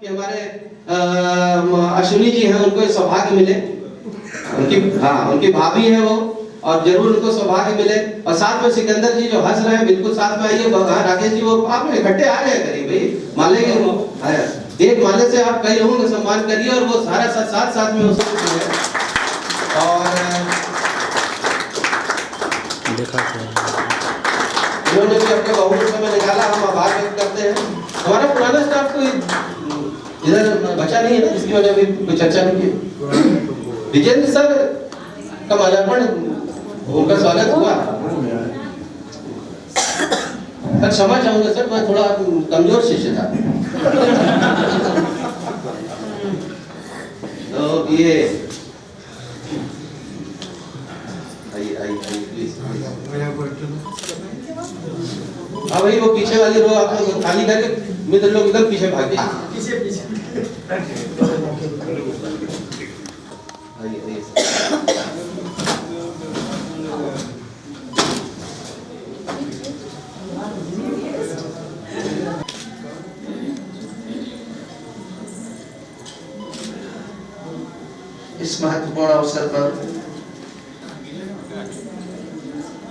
कि हमारे अश्विनी जी हैं, उनको सौभाग्य मिले, उनकी भाभी है वो, और जरूर उनको सौभाग्य मिले। और साथ में सिकंदर जी जो हंस रहे हैं, बिल्कुल साथ में आइए। राकेश जी, वो आप इकट्ठे आ जाए करिए भाई, माले के एक माले से आप कई लोगों का सम्मान करिए, और वो सारा साथ में उसको और देखा इन्होंने भी अपने बहुमूल्य समय निकाला, हम आभार व्यक्त करते हैं। हमारा पुराना स्टाफ तो इधर बचा नहीं है ना, इसकी वजह भी कोई चर्चा नहीं की। विजेंद्र सर का माल्यार्पण, उनका स्वागत हुआ। सर क्षमा चाहूंगा सर, मैं थोड़ा कमजोर शिष्य था। तो ये हाँ भाई, वो पीछे वाली रो आप लोग खाली करके मित्र लोग एकदम पीछे भागे। इस महत्वपूर्ण अवसर पर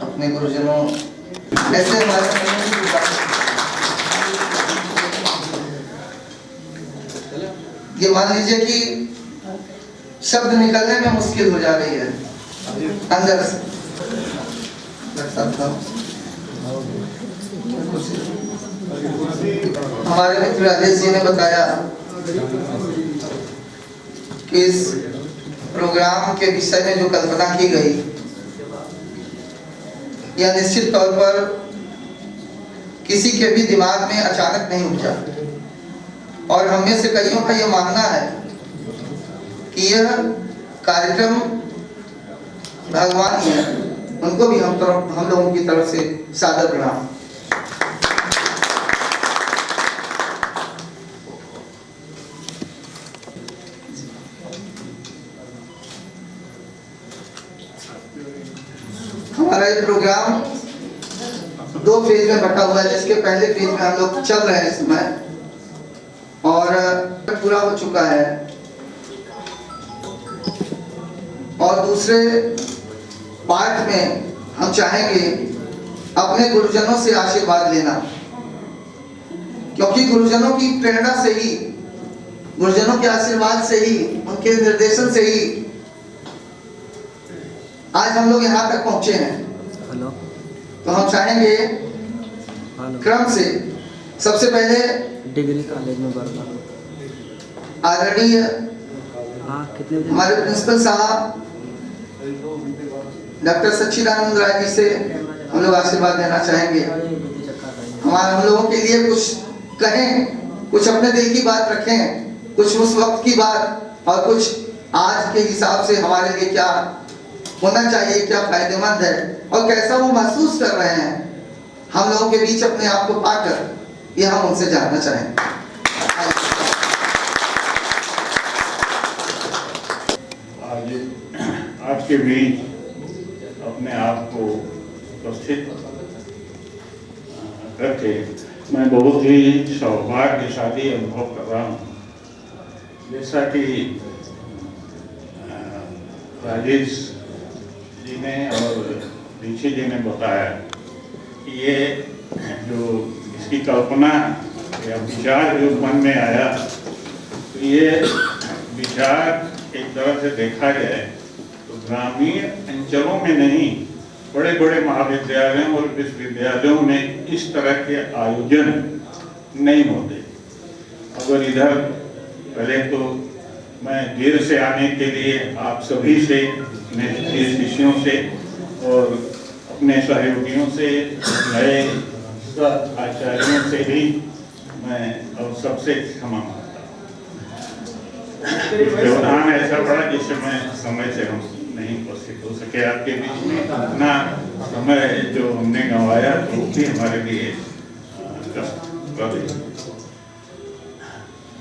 अपने गुरुजनों ऐसे ये मान लीजिए कि शब्द निकलने में मुश्किल हो जा रही है अंदर से। हमारे मित्र राजेश जी ने बताया कि इस प्रोग्राम के विषय में जो कल्पना की गई, यह निश्चित तौर पर किसी के भी दिमाग में अचानक नहीं उपजा, और हम में से कईयों का यह मानना है कि यह कार्यक्रम भगवान ही है। उनको भी हम लोगों की तरफ से सादर प्रणाम। हमारा ये प्रोग्राम 2 फेज में बटा हुआ है, जिसके पहले फेज में हम लोग चल रहे हैं इस समय, और पूरा हो चुका है। और दूसरे पार्ट में हम चाहेंगे अपने गुरुजनों से आशीर्वाद लेना, क्योंकि गुरुजनों की प्रेरणा से ही, गुरुजनों के आशीर्वाद से ही, उनके निर्देशन से ही आज हम लोग यहाँ तक पहुंचे हैं। तो हम चाहेंगे क्रम से सबसे पहले डिग्री कॉलेज में आदरणीय हमारे प्रिंसिपल साहब डॉक्टर सच्चिदानंद राय जी से हम लोग आशीर्वाद देना चाहेंगे। हम लोगों के लिए कुछ कहें, कुछ अपने दिल की बात रखें, कुछ उस वक्त की बात, और कुछ आज के हिसाब से हमारे लिए क्या होना चाहिए, क्या फायदेमंद है, और कैसा वो महसूस कर रहे हैं हम लोगों के बीच अपने आप को पाकर, ये हम उनसे जानना चाहेंगे। आज के बीच अपने आप को उपस्थित करके मैं बहुत ही सौभाग्यशाली अनुभव कर रहा हूँ। जैसा कि राजेश जी ने और ऋषि जी ने बताया कि ये जो इसकी कल्पना या विचार जो मन में आया, तो ये विचार एक तरह से देखा जाए तो ग्रामीण अंचलों में नहीं, बड़े बड़े महाविद्यालयों और विश्वविद्यालयों में इस तरह के आयोजन नहीं होते। अगर इधर पहले तो मैं देर से आने के लिए आप सभी से, अपने शिष्यों से और अपने सहयोगियों से, नए आचार्यों से भी मैं और सबसे क्षमा मांगता हूँ। व्यवधान ऐसा पड़ा जिससे मैं समय से हम नहीं उपस्थित हो सके आपके बीच में। इतना समय जो हमने गंवाया तो भी हमारे लिए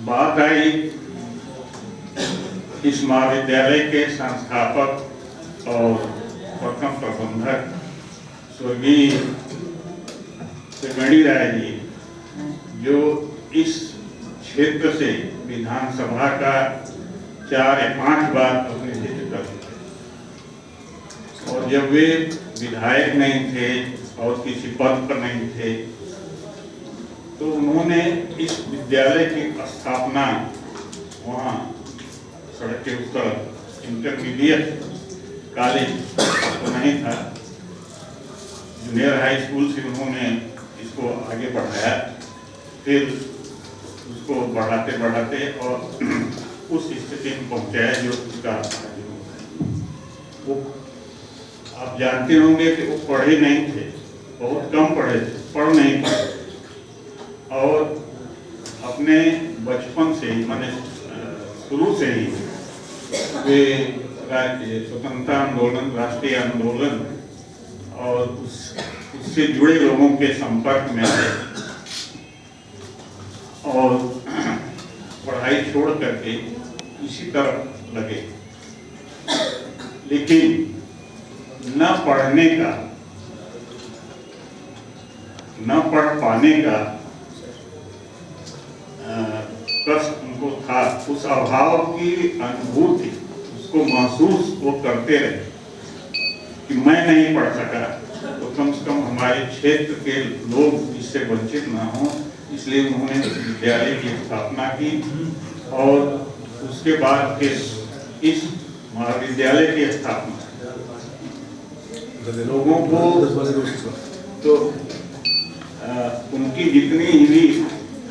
बात आई इस महाविद्यालय के संस्थापक और प्रथम प्रबंधक स्वर्गीय गणि राय जी, जो इस क्षेत्र से विधानसभा का 4 या 5 बार प्रतिनिधित्व कर चुके, और जब वे विधायक नहीं थे और किसी पद पर नहीं थे तो उन्होंने इस विद्यालय की स्थापना वहाँ सड़क के उस तरफ इंटरमीडिएट कॉलेज तो नहीं था, जूनियर हाई स्कूल से उन्होंने इसको आगे बढ़ाया, फिर उसको बढ़ाते बढ़ाते और उस स्थिति में पहुंचाया जो उसका वो आप जानते होंगे कि वो पढ़े नहीं थे, बहुत कम पढ़े थे, पढ़ नहीं पाए, और अपने बचपन से ही माने शुरू से ही वे स्वतंत्रता आंदोलन, राष्ट्रीय आंदोलन और उससे जुड़े लोगों के संपर्क में आए और पढ़ाई छोड़ करके इसी तरफ लगे, लेकिन न पढ़ने का, न पढ़ पाने का कष्ट उनको था, उस अभाव की अनुभूति उसको महसूस वो करते रहे कि मैं नहीं पढ़ सका तो कम से कम हमारे क्षेत्र के लोग इससे वंचित ना हो, इसलिए उन्होंने विद्यालय की स्थापना की और उसके बाद फिर इस महाविद्यालय की स्थापना लोगों को तो उनकी जितनी ही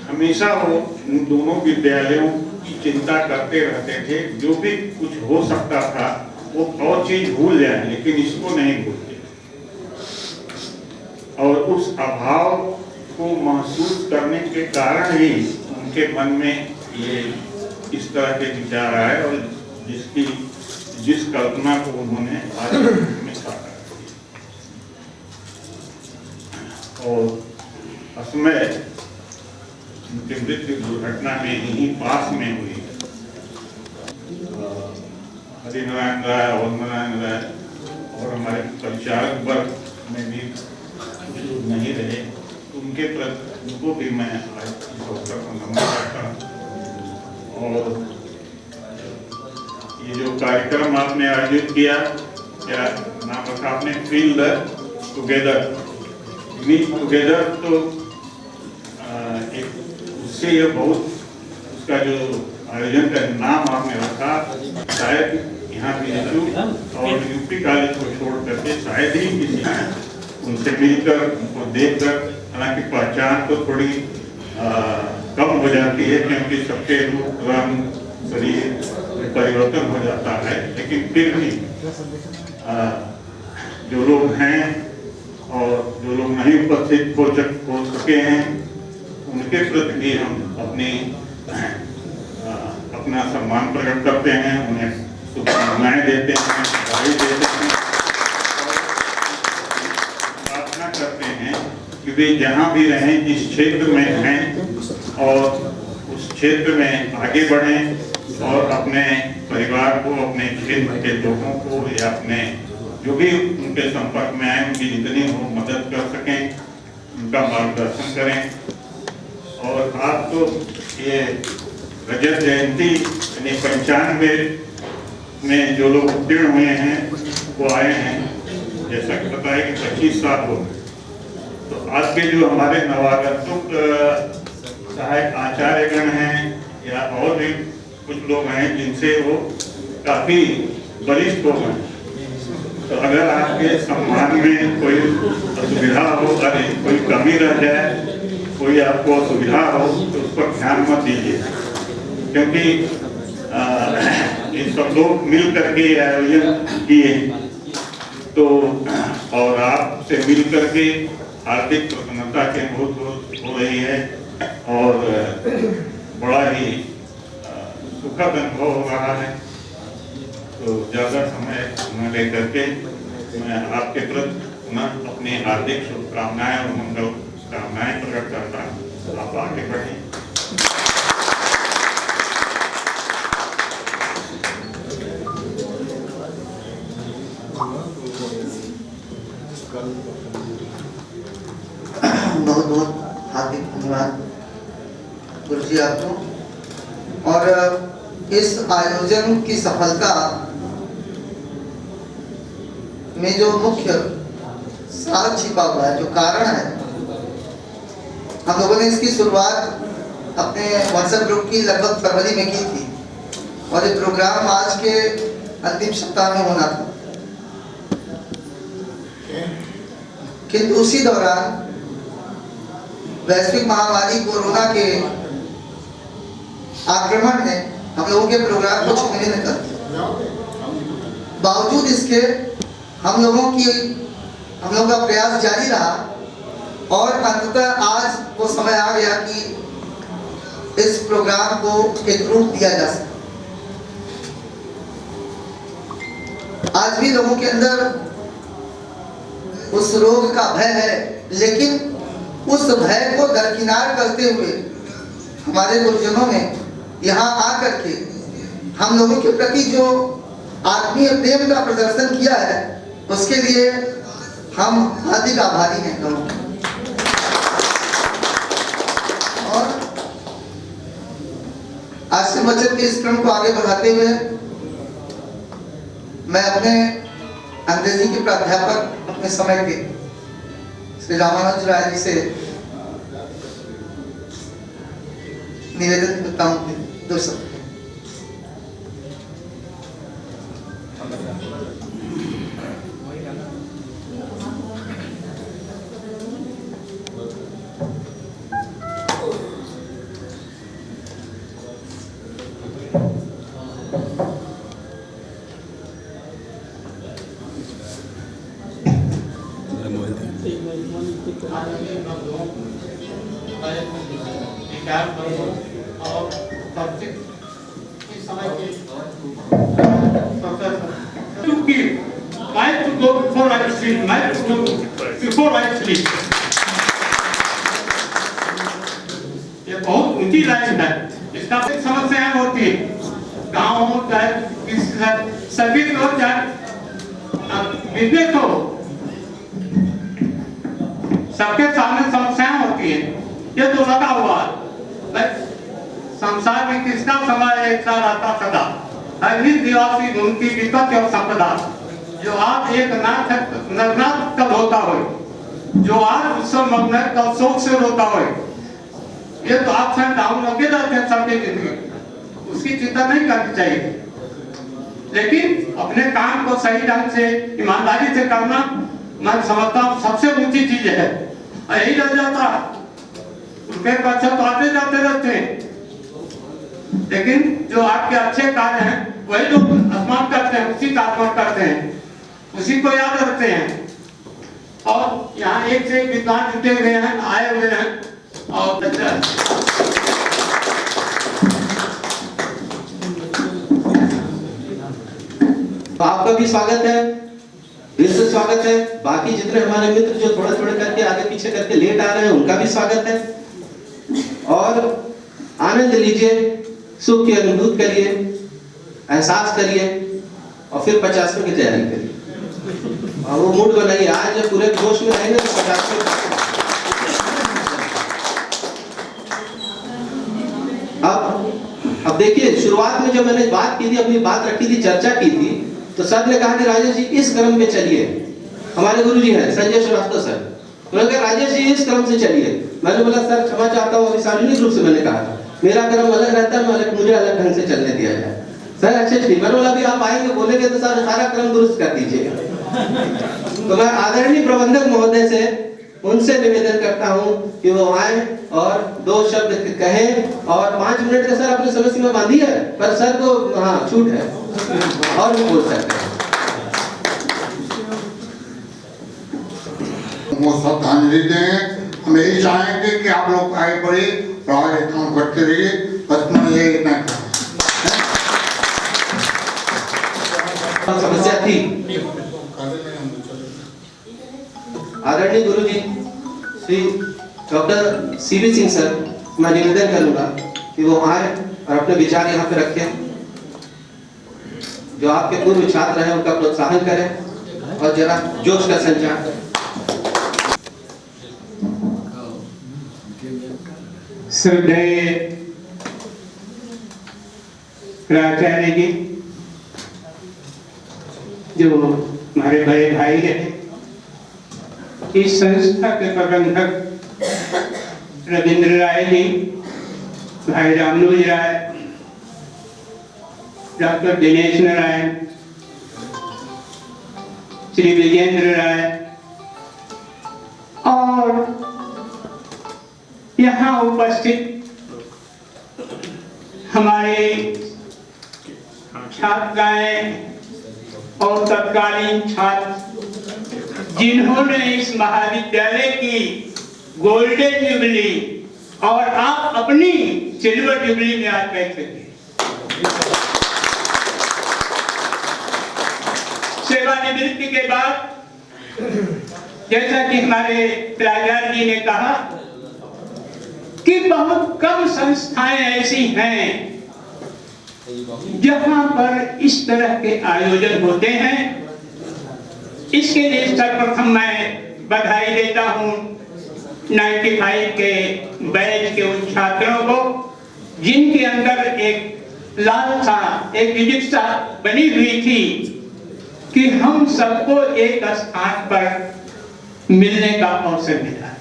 हमेशा वो उन दोनों विद्यालयों की चिंता करते रहते थे, जो भी कुछ हो सकता था वो और चीज भूल जाए लेकिन इसको नहीं भूलते, और उस अभाव को महसूस करने के कारण ही उनके मन में ये इस तरह के विचार आए और जिस कल्पना को उन्होंने आज में साकार किया। और असमय उनकी मृत्यु दुर्घटना में यहीं पास में हुई। हरिनारायण राय, वंदनारायण राय और हमारे परिचारक वर्ग में भी नहीं रहे, उनके प्रति उनको भी मैं आज इस अवसर पर नमन करता हूँ। और ये जो कार्यक्रम आपने आयोजित किया, क्या नाम रखा आपने, feel the together, meet together, तो एक उससे ये बहुत उसका जो आयोजन का नाम आपने रखा, शायद यहाँ बीएचयू और यूपी कॉलेज को छोड़ करके शायद ही किसी उनसे मिलकर उनको देखकर, हालांकि पहचान तो थोड़ी कम हो जाती है क्योंकि सबके रूप रंग शरीर परिवर्तन हो जाता है, लेकिन फिर भी जो लोग हैं और जो लोग नहीं उपस्थित हो सके हैं उनके प्रति भी हम अपना सम्मान प्रकट करते हैं, उन्हें शुभकामनाएं देते हैं, बधाई देते हैं, प्रार्थना करते हैं कि वे जहाँ भी रहें, जिस क्षेत्र में हैं और उस क्षेत्र में आगे बढ़ें और अपने परिवार को, अपने क्षेत्र के लोगों को या अपने जो भी उनके संपर्क में आए उनकी जितनी हो मदद कर सकें, उनका मार्गदर्शन करें। और आप तो ये रजत जयंती यानी 95 में जो लोग उत्तीर्ण हुए हैं वो आए हैं, जैसा कि बताया कि 25 साल हो गए, तो आज के जो हमारे नवागंतुक सहायक आचार्यगण हैं या और भी कुछ लोग हैं जिनसे वो काफी वरिष्ठ हो गए, तो अगर आपके सम्मान में कोई असुविधा हो, अरे कोई कमी रह जाए, कोई आपको असुविधा हो तो उस पर ध्यान मत दीजिए, क्योंकि ये सब लोग मिल करके आयोजन किए तो, और आपसे मिल करके आर्थिक प्रसन्नता के बहुत हो रही है और बड़ा ही सुखद अनुभव हो रहा है। तो ज़्यादा समय न लेकर के मैं आपके प्रति पुनः अपनी हार्दिक शुभकामनाएं और मंगल कामनाएं प्रकट करता हूँ। आप आगे बढ़ें। बहुत बहुत हार्दिक धन्यवाद गुरु जी आपको। और इस आयोजन की सफलता में जो मुख्य सार छिपा हुआ है, जो कारण है, हम लोगों ने इसकी शुरुआत अपने व्हाट्सएप ग्रुप की लगभग फरवरी में की थी और ये प्रोग्राम आज के अंतिम सप्ताह में होना था, किंतु उसी दौरान वैश्विक महामारी कोरोना के आक्रमण ने हम लोगों के प्रोग्राम को छीन कर दिया। बावजूद इसके हम लोगों का प्रयास जारी रहा और अंततः आज वो समय आ गया कि इस प्रोग्राम को एक रूप दिया जा सके। आज भी लोगों के अंदर उस रोग का भय है, लेकिन उस भय को दरकिनार करते हुए हमारे गुरुजनों ने यहाँ आकर के हम लोगों के प्रति जो आत्मीय प्रेम का प्रदर्शन किया है, उसके लिए हम अधिक आभारी हैं लोगों। और आश्रम बचत के इस क्रम को आगे बढ़ाते हुए मैं अपने अंग्रेजी के प्राध्यापक अपने समय के श्री रामानुज राय जी से निवेदन करता हूँ दो शब्द। ये बहुत ऊंची लाइन है, इसका समस्याएं होती है, गाँव हो चाहे सर्विस हो चाहे बिजनेस हो, सबके सामने समस्याएं होती है। ये तो लगा हुआ है, संसार में किसका समय एक साथ आता सदा, हर निवासी घूमती विपत्त और संपदा, जो आज एक नरनाथ कल होता हो, जो आज उत्सव मग्न कल शोक से रोता हो। ये तो आप सब डाउन लगे रहते हैं सबके जिंदगी, उसकी चिंता नहीं करनी चाहिए, लेकिन अपने काम को सही ढंग से ईमानदारी से करना मैं समझता हूँ सबसे ऊंची चीज है। यही रह जाता रुपये पैसा तो आते जाते रहते हैं, लेकिन जो आपके अच्छे कार्य हैं वही लोग स्मरण करते हैं, उसी का स्मरण करते हैं, उसी को याद रखते हैं। और यहाँ एक से एक विद्वान जुटे हुए हैं, आए हुए हैं, और तो आपका भी स्वागत है, दिल से स्वागत है। बाकी जितने हमारे मित्र जो थोड़े थोड़े करके आगे पीछे करके लेट आ रहे हैं, उनका भी स्वागत है। और आनंद लीजिए, सुख की अनुभूति करिए, एहसास करिए और फिर 50वें की तैयारी करिए। और वो मूड बनाइए, आज जब पूरे जोश में रहेंगे तो 50वें। अब देखिए, शुरुआत में जब मैंने बात की थी, अपनी बात रखी थी, चर्चा की थी, तो सर ने कहा कि राजेश जी इस क्रम में चलिए। हमारे गुरु जी हैं संजय श्रीवास्तव सर, उन्होंने कहा राजेश जी इस क्रम से चलिए। मैंने बोला सर क्षमा चाहता हूँ, अभी सार्वजनिक रूप से मैंने कहा मेरा क्रम अलग रहता है, मुझे अलग ढंग से चलने दिया जाए। सर अच्छा ठीक, मैंने बोला अभी आप आएंगे बोलेंगे तो सर सारा क्रम दुरुस्त कर दीजिएगा। तो मैं आदरणीय प्रबंधक महोदय से उनसे निवेदन करता हूं कि वो आए और 2 शब्द कहें, और 5 मिनट का सर अपने समय सीमा बांधी है, पर सर को हाँ छूट है और भी बोल सकते हैं। श्रद्धांजलि देंगे। हम यही चाहेंगे कि आप लोग आगे बढ़े और आगे काम करते रहिए, बस मैं ये इतना समस्या थी। आदरणीय गुरुजी Shri doctor CB Singh sir, मैं निवेदन करूंगा कि वो आए और अपने विचार यहाँ पे रखें। जो आपके पूर्व छात्र हैं उनका प्रोत्साहन करें और जरा जोश का संचार करें। श्रद्धेय प्राचार्य जी, जो हमारे बड़े भाई रहे, इस संस्था के प्रबंधक रविंद्र राय जी, भाई रामनुज राय, डॉक्टर दिनेश नारायण, श्री विजेंद्र राय, और यहाँ उपस्थित हमारे छात्राएं और तत्कालीन छात्र, जिन्होंने इस महाविद्यालय की गोल्डन जुबली और आप अपनी सिल्वर जुबली में आज बैठे थे। सेवानिवृत्ति के बाद, जैसा कि हमारे प्राचार्य जी ने कहा कि बहुत कम संस्थाएं ऐसी हैं जहां पर इस तरह के आयोजन होते हैं। इसके लिए सर्वप्रथम मैं बधाई देता हूं 95 के बैच के उन छात्रों को जिनके अंदर एक लालसा, एक जिज्ञासा बनी हुई थी कि हम सबको एक स्थान पर मिलने का अवसर मिला।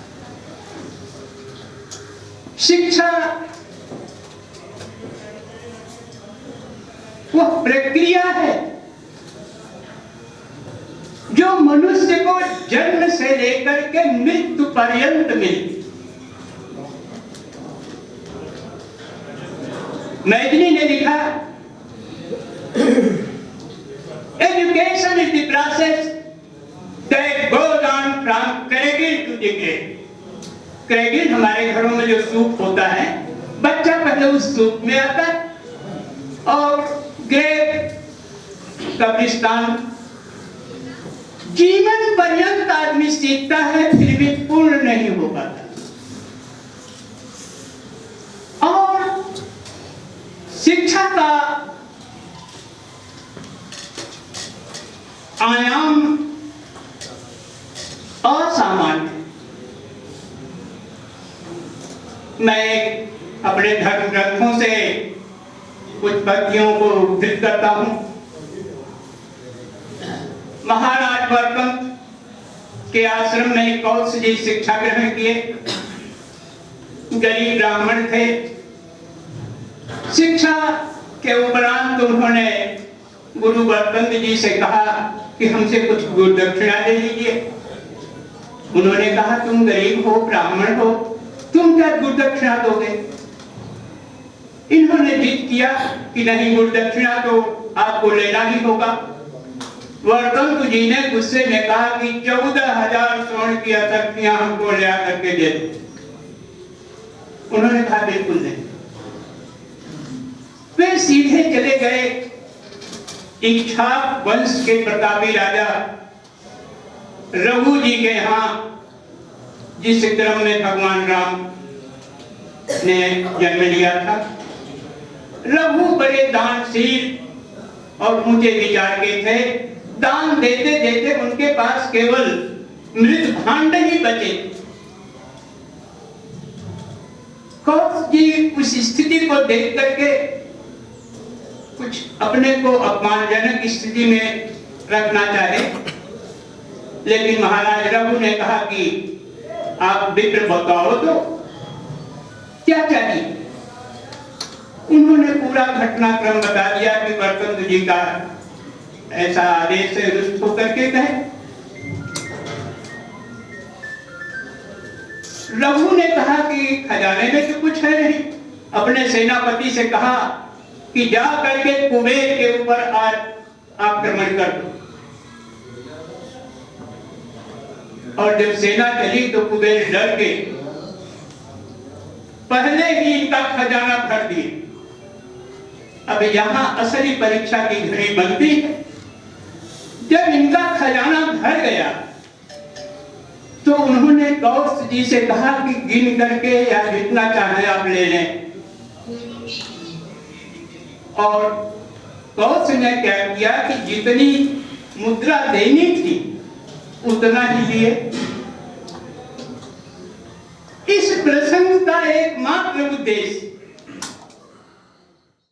शिक्षा वह प्रक्रिया है जो मनुष्य को जन्म से लेकर के मृत्यु पर्यंत मिलती। मैथिली ने लिखा, education is the process that goes on from cradle to the grave. Cradle हमारे घरों में जो सूप होता है, बच्चा पहले उस सूप में आता है, और ग्रेव कब्रिस्तान। जीवन पर्यंत आदमी सीखता है, फिर भी पूर्ण नहीं हो पाता। और शिक्षा का आयाम असामान्य। मैं अपने धर्म ग्रंथों से कुछ पंक्तियों को उद्धृत करता हूं। महाराज वर्तन के आश्रम में कौत्स जी शिक्षा ग्रहण किए, गरीब ब्राह्मण थे। शिक्षा के उपरांत उन्होंने गुरु वर्तन जी से कहा कि हमसे कुछ गुरु दक्षिणा दे लीजिए। उन्होंने कहा, तुम गरीब हो, ब्राह्मण हो, तुम क्या गुरु दक्षिणा दोगे? इन्होंने जिद किया कि नहीं, गुरु दक्षिणा तो आपको लेना ही होगा। वर्तन जी ने गुस्से में कहा कि 14,000 स्वर्ण की अशक्तियां हमको ले आकर के दे दो। उन्होंने कहा बिल्कुल नहीं। वे सीधे चले गए इक्ष्वाक वंश के प्रतापी राजा रघु जी के यहाँ, जिस क्रम में भगवान राम ने जन्म लिया था। रघु बड़े दानशील और ऊंचे विचार के थे। दान देते देते उनके पास केवल मृत भांड ही बचे। कौत्स जी उस स्थिति को देख करके कुछ अपने को अपमानजनक स्थिति में रखना चाहे, लेकिन महाराज रघु ने कहा कि आप विप्र बताओ तो क्या चाहिए। उन्होंने पूरा घटनाक्रम बता दिया कि वर्तन जी का ऐसा आदेश है, रुष्ट होकर के कहे। रघु ने कहा कि खजाने में तो कुछ है नहीं। अपने सेनापति से कहा कि जा करके कुबेर के ऊपर आज आक्रमण कर दो। और जब सेना चली तो कुबेर डर के पहले ही इनका खजाना भर दिए। अब यहां असली परीक्षा की घड़ी बनती है। जब इनका खजाना भर गया तो उन्होंने कौत्स जी से कहा कि गिन करके या जितना चाहे आप ले लें। और कौत्स ने क्या किया कि जितनी मुद्रा देनी थी उतना ही लिए। इस प्रसंग का एकमात्र उद्देश्य